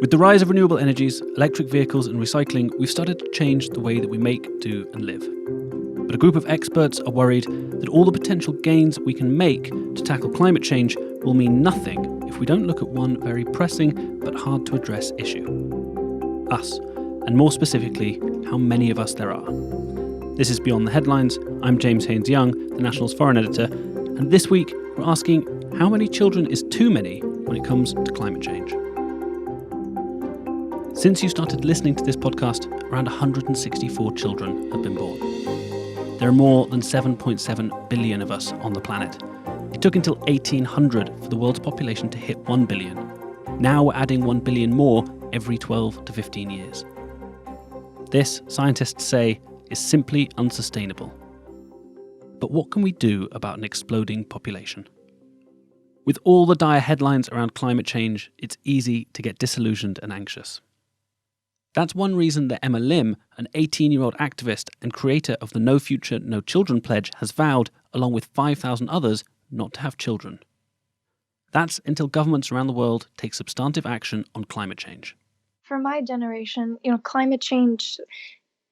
With the rise of renewable energies, electric vehicles and recycling, we've started to change the way that we make, do and live. But a group of experts are worried that all the potential gains we can make to tackle climate change will mean nothing if we don't look at one very pressing but hard to address issue. Us, and more specifically, how many of us there are. This is Beyond the Headlines. I'm James Haynes-Young, the National's foreign editor, and this week we're asking how many children is too many when it comes to climate change. Since you started listening to this podcast, around 164 children have been born. There are more than 7.7 billion of us on the planet. It took until 1800 for the world's population to hit 1 billion. Now we're adding 1 billion more every 12 to 15 years. This, scientists say, is simply unsustainable. But what can we do about an exploding population? With all the dire headlines around climate change, it's easy to get disillusioned and anxious. That's one reason that Emma Lim, an 18-year-old activist and creator of the No Future, No Children pledge, has vowed, along with 5,000 others, not to have children. That's until governments around the world take substantive action on climate change. For my generation, climate change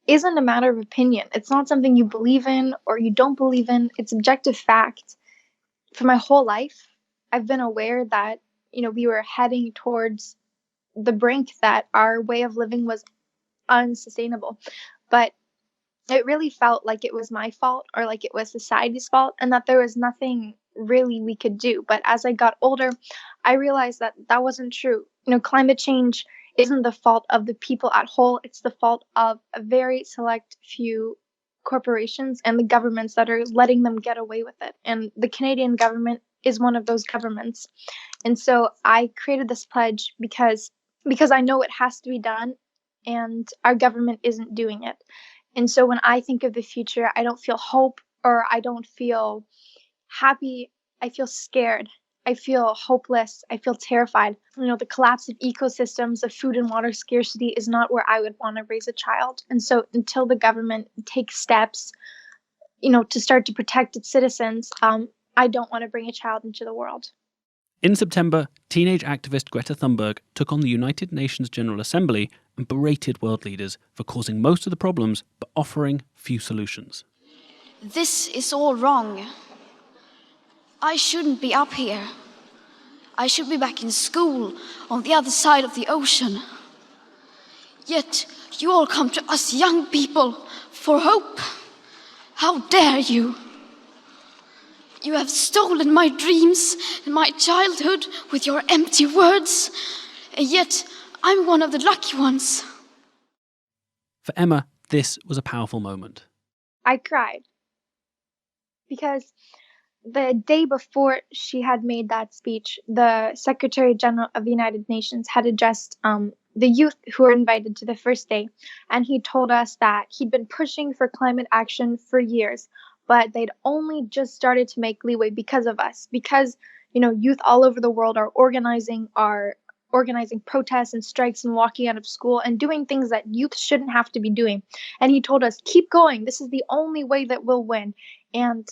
isn't a matter of opinion. It's not something you believe in or you don't believe in. It's objective fact. For my whole life, I've been aware that, we were heading towards the brink, that our way of living was unsustainable. But it really felt like it was my fault or like it was society's fault and that there was nothing really we could do. But as I got older, I realized that that wasn't true. Climate change isn't the fault of the people at whole. It's the fault of a very select few corporations and the governments that are letting them get away with it. And the Canadian government is one of those governments. And so I created this pledge because I know it has to be done and our government isn't doing it. And so when I think of the future, I don't feel hope or I don't feel happy. I feel scared. I feel hopeless. I feel terrified. The collapse of ecosystems, of food and water scarcity is not where I would want to raise a child. And so until the government takes steps, to start to protect its citizens, I don't want to bring a child into the world. In September, teenage activist Greta Thunberg took on the United Nations General Assembly and berated world leaders for causing most of the problems but offering few solutions. This is all wrong. I shouldn't be up here. I should be back in school on the other side of the ocean. Yet you all come to us young people for hope. How dare you? You have stolen my dreams and my childhood with your empty words, and yet I'm one of the lucky ones. For Emma, this was a powerful moment. I cried because the day before she had made that speech, the Secretary General of the United Nations had addressed the youth who were invited to the first day, and he told us that he'd been pushing for climate action for years, but they'd only just started to make leeway because of us, because, youth all over the world are organizing protests and strikes and walking out of school and doing things that youth shouldn't have to be doing. And he told us, keep going. This is the only way that we'll win. And,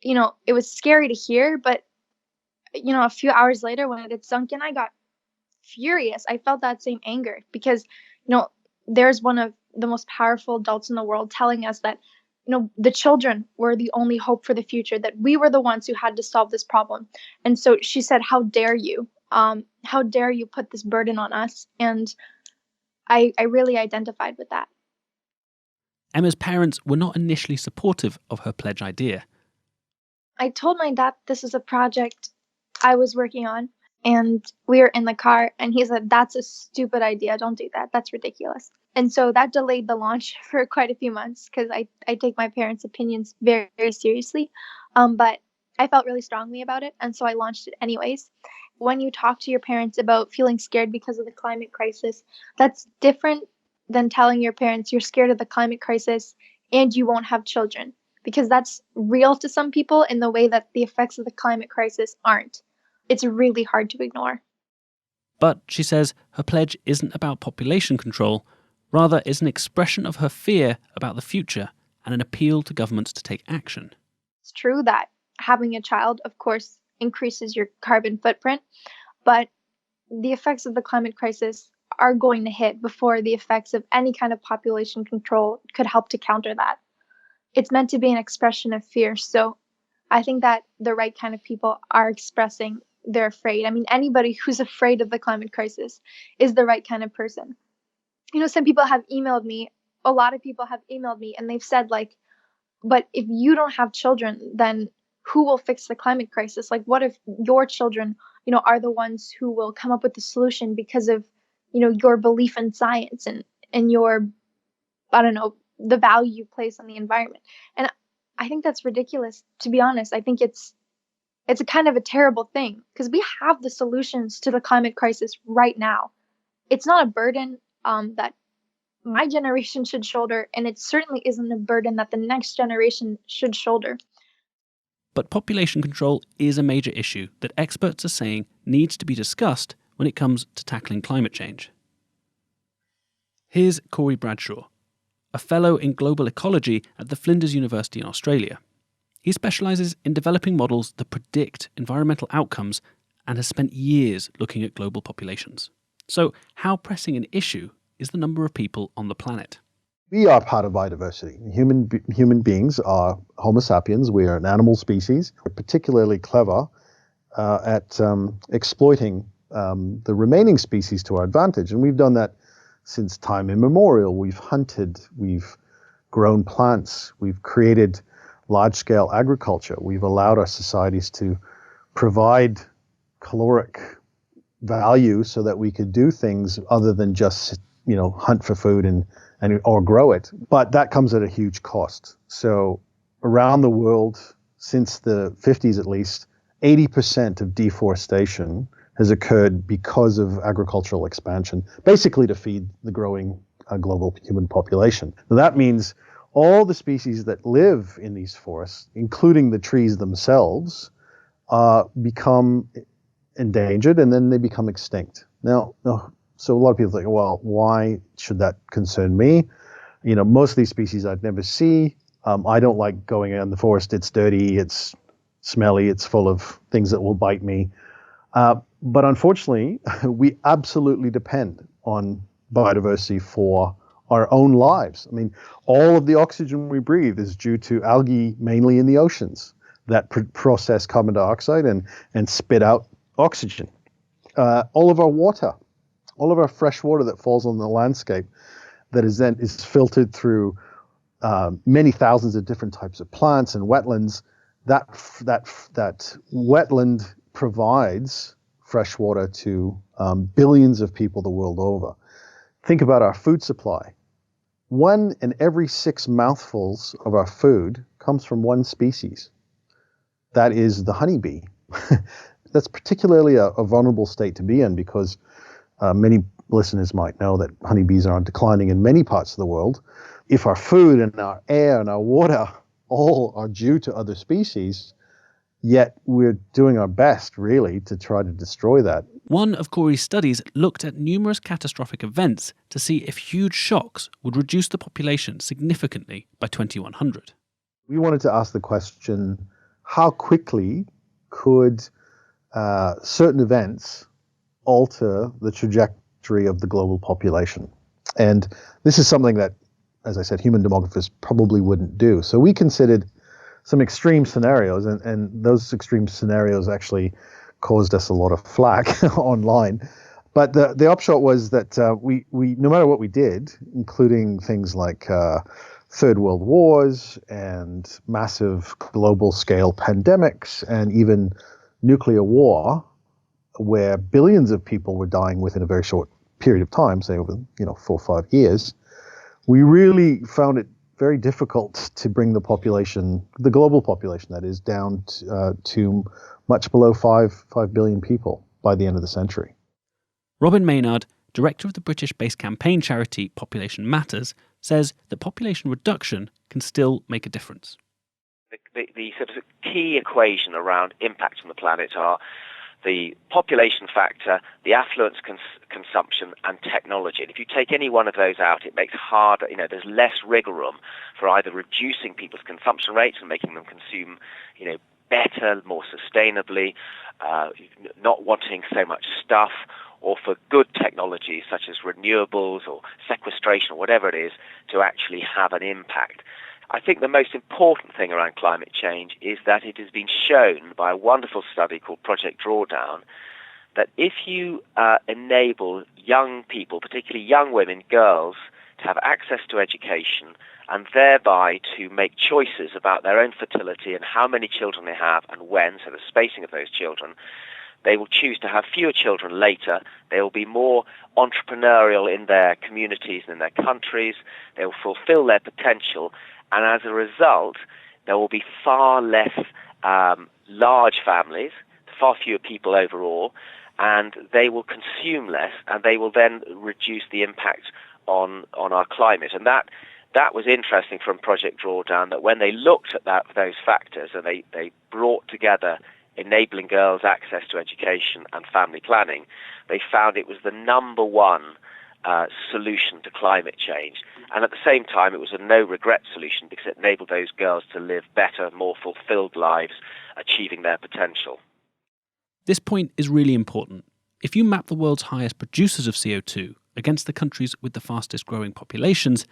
it was scary to hear, but, a few hours later when it had sunk in, I got furious. I felt that same anger because, there's one of the most powerful adults in the world telling us that, the children were the only hope for the future, that we were the ones who had to solve this problem. And so she said, how dare you? How dare you put this burden on us? And I really identified with that. Emma's parents were not initially supportive of her pledge idea. I told my dad this is a project I was working on, and we were in the car, and he said, that's a stupid idea. Don't do that. That's ridiculous. And so that delayed the launch for quite a few months because I take my parents' opinions very, very seriously. But I felt really strongly about it, and so I launched it anyways. When you talk to your parents about feeling scared because of the climate crisis, that's different than telling your parents you're scared of the climate crisis and you won't have children, because that's real to some people in the way that the effects of the climate crisis aren't. It's really hard to ignore. But, she says, her pledge isn't about population control, rather is an expression of her fear about the future and an appeal to governments to take action. It's true that having a child, of course, increases your carbon footprint, but the effects of the climate crisis are going to hit before the effects of any kind of population control could help to counter that. It's meant to be an expression of fear. So I think that the right kind of people are expressing they're afraid. I mean, anybody who's afraid of the climate crisis is the right kind of person. Some people have emailed me, a lot of people have emailed me, and they've said, like, but if you don't have children, then who will fix the climate crisis? Like, what if your children, are the ones who will come up with the solution because of, your belief in science and your, I don't know, the value you place on the environment. And I think that's ridiculous, to be honest. I think it's a kind of a terrible thing because we have the solutions to the climate crisis right now. It's not a burden that my generation should shoulder, and it certainly isn't a burden that the next generation should shoulder. But population control is a major issue that experts are saying needs to be discussed when it comes to tackling climate change. Here's Corey Bradshaw, a fellow in Global Ecology at the Flinders University in Australia. He specialises in developing models that predict environmental outcomes and has spent years looking at global populations. So how pressing an issue is the number of people on the planet? We are part of biodiversity. Human beings are Homo sapiens. We are an animal species. We're particularly clever at exploiting the remaining species to our advantage. And we've done that since time immemorial. We've hunted, we've grown plants, we've created large-scale agriculture. We've allowed our societies to provide caloric value so that we could do things other than just, hunt for food and or grow it. But that comes at a huge cost. So around the world, since the 50s at least, 80% of deforestation has occurred because of agricultural expansion, basically to feed the growing global human population. Now, that means all the species that live in these forests, including the trees themselves, become endangered and then they become extinct. Now, so a lot of people think, well, why should that concern me? Most of these species I'd never see. I don't like going in the forest. It's dirty, it's smelly, it's full of things that will bite me. But unfortunately, we absolutely depend on biodiversity for our own lives. I mean, all of the oxygen we breathe is due to algae, mainly in the oceans, that process carbon dioxide and spit out oxygen. All of our water, all of our fresh water that falls on the landscape that is filtered through many thousands of different types of plants and wetlands, that wetland provides fresh water to billions of people the world over. Think about our food supply. 1 in every 6 mouthfuls of our food comes from one species. That is the honeybee. That's particularly a vulnerable state to be in because many listeners might know that honeybees are declining in many parts of the world. If our food and our air and our water all are due to other species, yet we're doing our best, really, to try to destroy that. One of Corey's studies looked at numerous catastrophic events to see if huge shocks would reduce the population significantly by 2100. We wanted to ask the question, how quickly could certain events alter the trajectory of the global population? And this is something that, as I said, human demographers probably wouldn't do. So we considered some extreme scenarios, and those extreme scenarios actually caused us a lot of flack online. But the upshot was that we no matter what we did, including things like Third World Wars and massive global scale pandemics and even nuclear war, where billions of people were dying within a very short period of time, say over 4 or 5 years, we really found it very difficult to bring the population, the global population that is, down to much below 5 billion people by the end of the century. Robin Maynard, director of the British-based campaign charity Population Matters, says that population reduction can still make a difference. The sort of key equation around impact on the planet are the population factor, the affluence consumption, and technology. And if you take any one of those out, it makes harder, there's less wriggle room for either reducing people's consumption rates and making them consume, better, more sustainably, not wanting so much stuff, or for good technologies such as renewables or sequestration or whatever it is to actually have an impact. I think the most important thing around climate change is that it has been shown by a wonderful study called Project Drawdown that if you enable young people, particularly young women, girls, to have access to education and thereby to make choices about their own fertility and how many children they have and when, so the spacing of those children, they will choose to have fewer children later. They will be more entrepreneurial in their communities and in their countries. They will fulfill their potential. And as a result, there will be far less large families, far fewer people overall, and they will consume less, and they will then reduce the impact on our climate. And that was interesting from Project Drawdown, that when they looked at those factors and they brought together enabling girls access to education and family planning, they found it was the number one solution to climate change. And at the same time, it was a no-regret solution because it enabled those girls to live better, more fulfilled lives, achieving their potential. This point is really important. If you map the world's highest producers of CO2 against the countries with the fastest growing populations,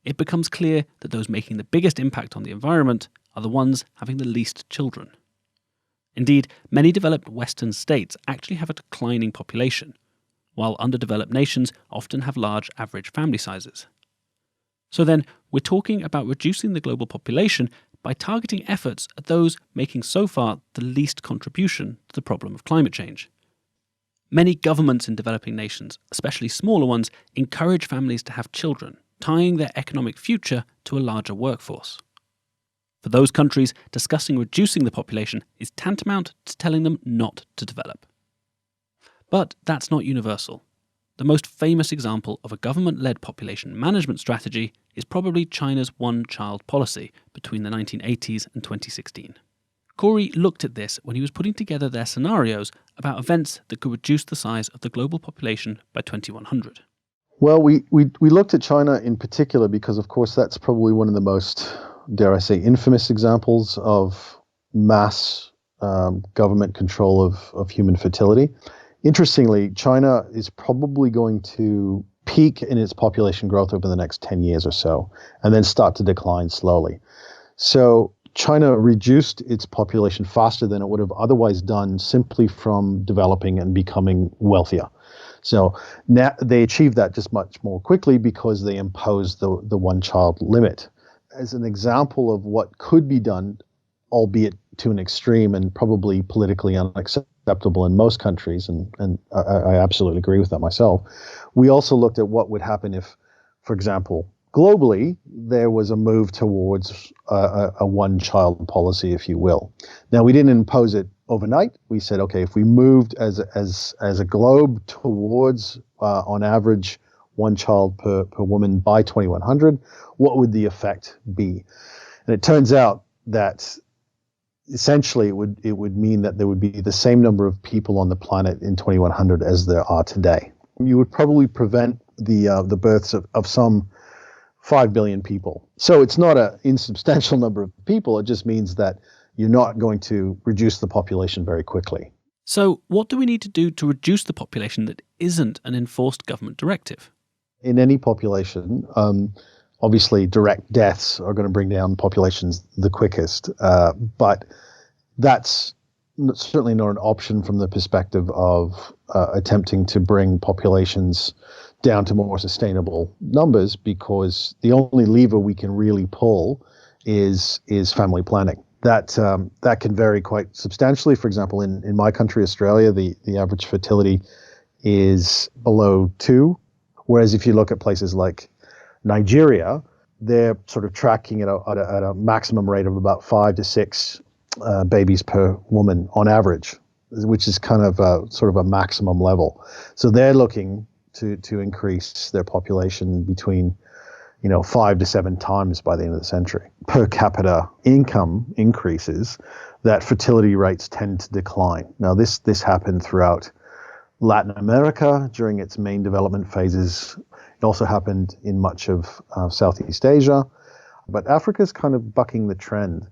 it becomes clear that those making the biggest impact on the environment are the ones having the least children. Indeed, many developed Western states actually have a declining population, while underdeveloped nations often have large average family sizes. So then, we're talking about reducing the global population by targeting efforts at those making so far the least contribution to the problem of climate change. Many governments in developing nations, especially smaller ones, encourage families to have children, tying their economic future to a larger workforce. For those countries, discussing reducing the population is tantamount to telling them not to develop. But that's not universal. The most famous example of a government-led population management strategy is probably China's one-child policy between the 1980s and 2016. Corey looked at this when he was putting together their scenarios about events that could reduce the size of the global population by 2100. Well, we looked at China in particular because, of course, that's probably one of the most, dare I say, infamous examples of mass government control of human fertility. Interestingly, China is probably going to peak in its population growth over the next 10 years or so, and then start to decline slowly. So China reduced its population faster than it would have otherwise done simply from developing and becoming wealthier. So now they achieved that just much more quickly because they imposed the one-child limit. As an example of what could be done, albeit to an extreme and probably politically unacceptable in most countries, and I absolutely agree with that myself, we also looked at what would happen if, for example, globally, there was a move towards a one-child policy, if you will. Now, we didn't impose it overnight. We said, okay, if we moved as a globe towards, on average, one child per woman by 2100, what would the effect be? And it turns out that essentially it would mean that there would be the same number of people on the planet in 2100 as there are today. You would probably prevent the births of some 5 billion people. So it's not an insubstantial number of people. It just means that you're not going to reduce the population very quickly. So what do we need to do to reduce the population that isn't an enforced government directive? In any population, obviously direct deaths are going to bring down populations the quickest, but that's certainly not an option from the perspective of attempting to bring populations down to more sustainable numbers, because the only lever we can really pull is family planning. That can vary quite substantially. For example, in my country, Australia, the average fertility is below 2, whereas if you look at places like Nigeria, they're sort of tracking at a maximum rate of about 5 to 6 babies per woman on average, which is kind of sort of a maximum level. So they're looking to increase their population between 5 to 7 times by the end of the century. Per capita income increases, that fertility rates tend to decline. Now, this happened throughout Latin America during its main development phases. It also happened in much of Southeast Asia. But Africa's kind of bucking the trend.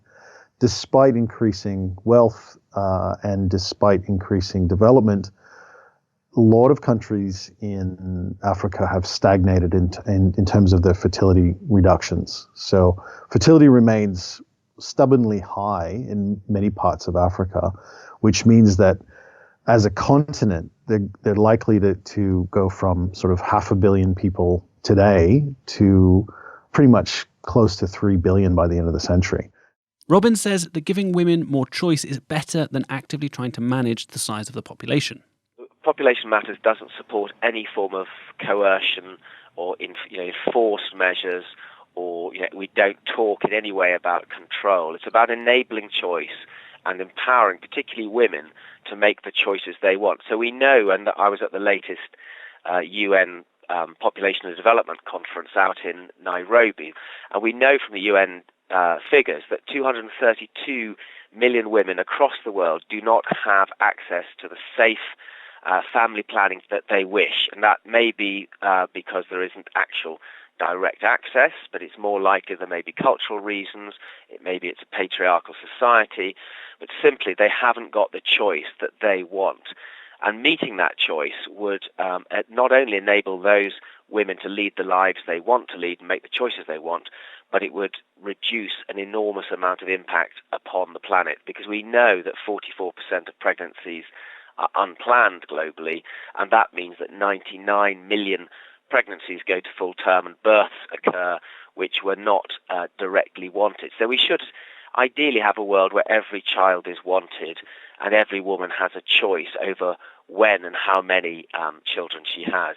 Despite increasing wealth and despite increasing development, a lot of countries in Africa have stagnated in terms of their fertility reductions. So fertility remains stubbornly high in many parts of Africa, which means that as a continent, they're likely to go from sort of 500 million people today to pretty much close to 3 billion by the end of the century. Robin says that giving women more choice is better than actively trying to manage the size of the population. Population Matters doesn't support any form of coercion or enforced measures, or we don't talk in any way about control. It's about enabling choice and empowering particularly women to make the choices they want. So we know, and I was at the latest UN Population and Development Conference out in Nairobi, and we know from the UN figures that 232 million women across the world do not have access to the safe family planning that they wish. And that may be because there isn't actual direct access, but it's more likely there may be cultural reasons, it's a patriarchal society, but simply they haven't got the choice that they want. And meeting that choice would not only enable those women to lead the lives they want to lead and make the choices they want, but it would reduce an enormous amount of impact upon the planet, because we know that 44% of pregnancies are unplanned globally, and that means that 99 million pregnancies go to full term and births occur which were not directly wanted. So we should ideally have a world where every child is wanted and every woman has a choice over when and how many children she has.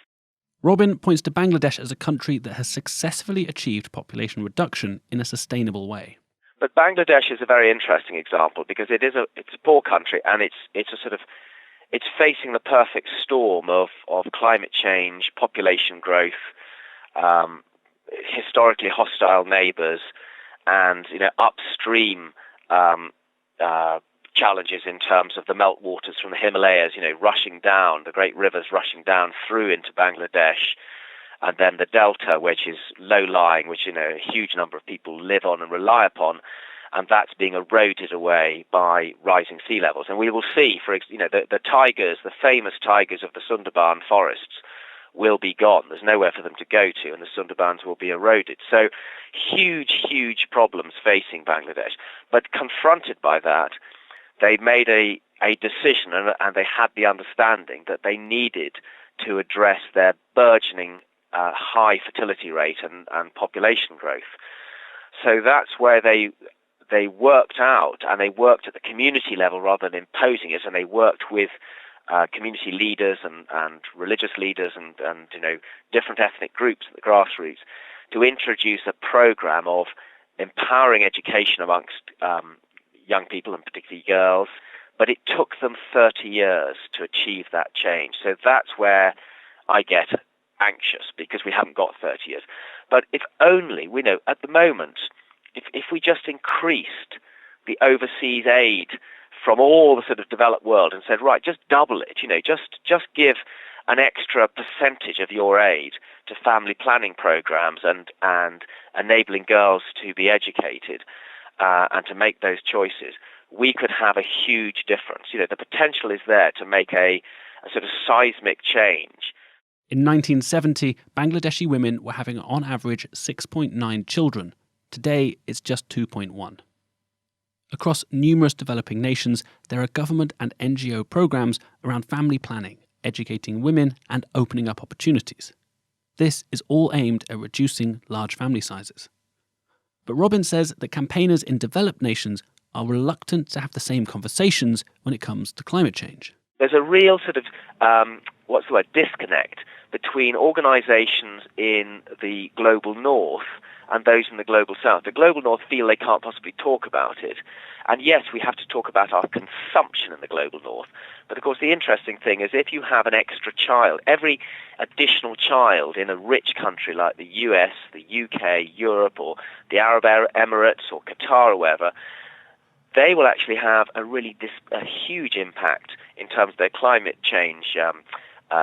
Robin points to Bangladesh as a country that has successfully achieved population reduction in a sustainable way. But Bangladesh is a very interesting example because it's a poor country, and it's facing the perfect storm of climate change, population growth, historically hostile neighbours, and upstream challenges in terms of the meltwaters from the Himalayas, rushing down, the great rivers rushing down through into Bangladesh, and then the delta, which is low-lying, which a huge number of people live on and rely upon, and that's being eroded away by rising sea levels. And we will see, the tigers, the famous tigers of the Sundarban forests, will be gone. There's nowhere for them to go to, and the Sundarbans will be eroded. So huge problems facing Bangladesh. But confronted by that, they made a decision, and they had the understanding that they needed to address their burgeoning high fertility rate and population growth. So that's where they worked out, and they worked at the community level rather than imposing it, and they worked with community leaders and religious leaders and different ethnic groups at the grassroots to introduce a program of empowering education amongst young people, and particularly girls, but it took them 30 years to achieve that change. So that's where I get anxious, because we haven't got 30 years. But if only, we know at the moment, if we just increased the overseas aid from all the sort of developed world and said, right, just double it, just give an extra percentage of your aid to family planning programs and enabling girls to be educated and to make those choices, we could have a huge difference. The potential is there to make a sort of seismic change. In 1970, Bangladeshi women were having on average 6.9 children. Today, it's just 2.1. Across numerous developing nations, there are government and NGO programs around family planning, educating women and opening up opportunities. This is all aimed at reducing large family sizes. But Robin says that campaigners in developed nations are reluctant to have the same conversations when it comes to climate change. There's a real sort of, disconnect between organisations in the global north and those in the global south. The global north feel they can't possibly talk about it. And yes, we have to talk about our consumption in the global north. But of course, the interesting thing is if you have an extra child, every additional child in a rich country like the US, the UK, Europe, or the Arab Emirates, or Qatar, or wherever, they will actually have a huge impact in terms of their climate change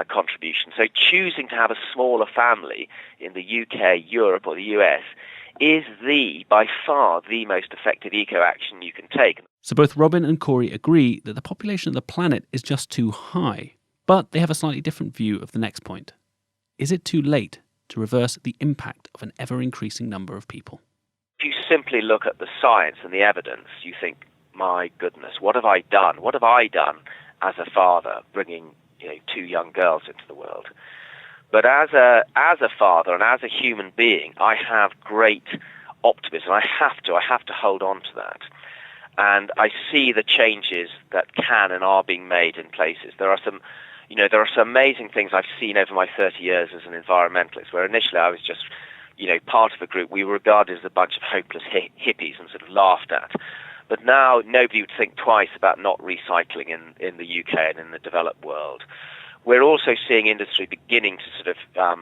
contribution. So choosing to have a smaller family in the UK, Europe, or the US is by far the most effective eco-action you can take. So both Robin and Corey agree that the population of the planet is just too high. But they have a slightly different view of the next point. Is it too late to reverse the impact of an ever-increasing number of people? If you simply look at the science and the evidence, you think, my goodness, what have I done? What have I done as a father bringing 2 young girls into the world? But as a father and as a human being, I have great optimism. I have to hold on to that. And I see the changes that can and are being made in places. There are some amazing things I've seen over my 30 years as an environmentalist, where initially I was just, part of a group. We were regarded as a bunch of hopeless hippies and sort of laughed at. But now nobody would think twice about not recycling in the UK and in the developed world. We're also seeing industry beginning to sort of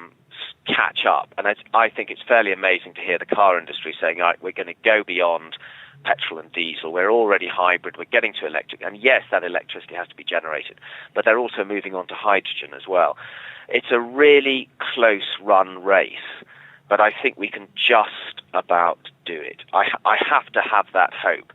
catch up. And I think it's fairly amazing to hear the car industry saying, all right, we're going to go beyond petrol and diesel. We're already hybrid. We're getting to electric. And yes, that electricity has to be generated. But they're also moving on to hydrogen as well. It's a really close-run race. But I think we can just about do it. I have to have that hope.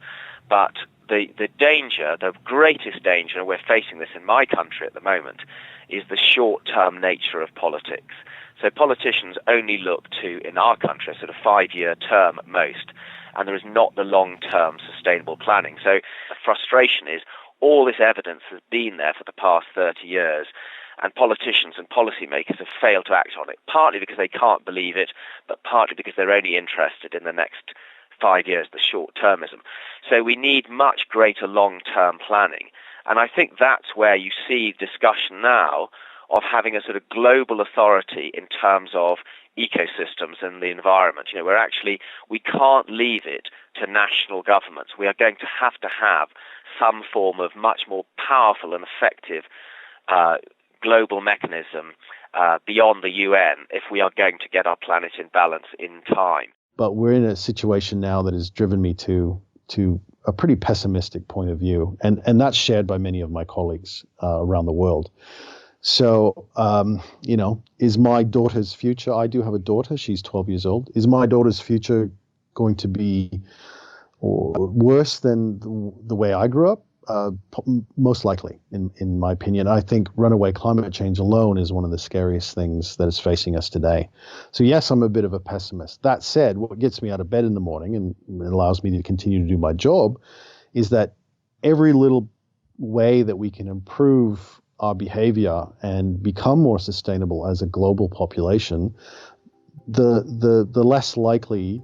But the danger, the greatest danger, and we're facing this in my country at the moment, is the short-term nature of politics. So politicians only look to, in our country, a sort of 5-year term at most, and there is not the long-term sustainable planning. So the frustration is all this evidence has been there for the past 30 years, and politicians and policymakers have failed to act on it, partly because they can't believe it, but partly because they're only interested in the next 5 years, the short-termism. So we need much greater long-term planning. And I think that's where you see discussion now of having a sort of global authority in terms of ecosystems and the environment. We can't leave it to national governments. We are going to have some form of much more powerful and effective global mechanism beyond the UN if we are going to get our planet in balance in time. But we're in a situation now that has driven me to a pretty pessimistic point of view, and that's shared by many of my colleagues around the world. So, is my daughter's future, I do have a daughter, she's 12 years old, is my daughter's future going to be worse than the way I grew up? Most likely, in my opinion. I think runaway climate change alone is one of the scariest things that is facing us today. So yes, I'm a bit of a pessimist. That said, what gets me out of bed in the morning and allows me to continue to do my job is that every little way that we can improve our behavior and become more sustainable as a global population, the less likely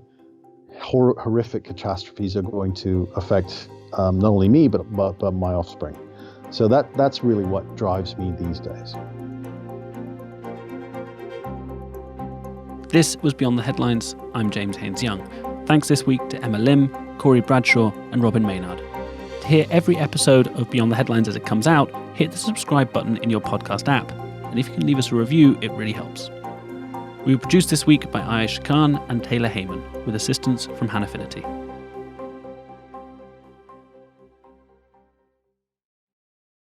horrific catastrophes are going to affect not only me, but my offspring. So that's really what drives me these days. This was Beyond the Headlines. I'm James Haynes-Young. Thanks this week to Emma Lim, Corey Bradshaw and Robin Maynard. To hear every episode of Beyond the Headlines as it comes out, hit the subscribe button in your podcast app. And if you can leave us a review, it really helps. We were produced this week by Ayash Khan and Taylor Heyman, with assistance from Hannah Finity.